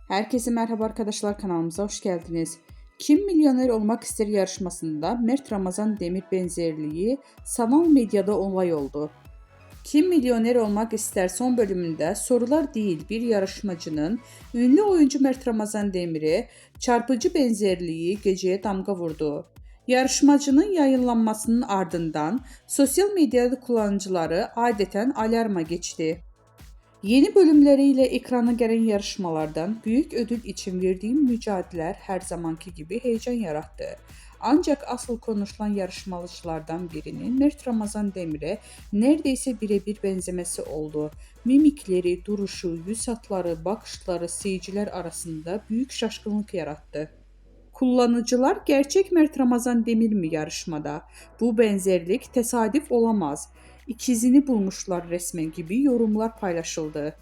Herkese merhaba arkadaşlar, kanalımıza hoş geldiniz. Kim Milyoner Olmak İster yarışmasında Mert Ramazan Demir benzerliği sanal medyada olay oldu. Kim Milyoner Olmak İster son bölümünde sorular değil bir yarışmacının ünlü oyuncu Mert Ramazan Demir'e çarpıcı benzerliği geceye damga vurdu. Yarışmacının yayınlanmasının ardından sosyal medyada kullanıcıları adeten alarma geçti. Yeni bölümleriyle ekrana gelen yarışmalardan büyük ödül için verdiğim mücadeleler her zamanki gibi heyecan yarattı. Ancak asıl konuşulan yarışmacılardan birinin Mert Ramazan Demir'e neredeyse birebir benzemesi oldu. Mimikleri, duruşu, yüz hatları, bakışları seyirciler arasında büyük şaşkınlık yarattı. Kullanıcılar gerçek Mert Ramazan Demir mi yarışmada? Bu benzerlik tesadüf olamaz. İkizini bulmuşlar resmen gibi yorumlar paylaşıldı.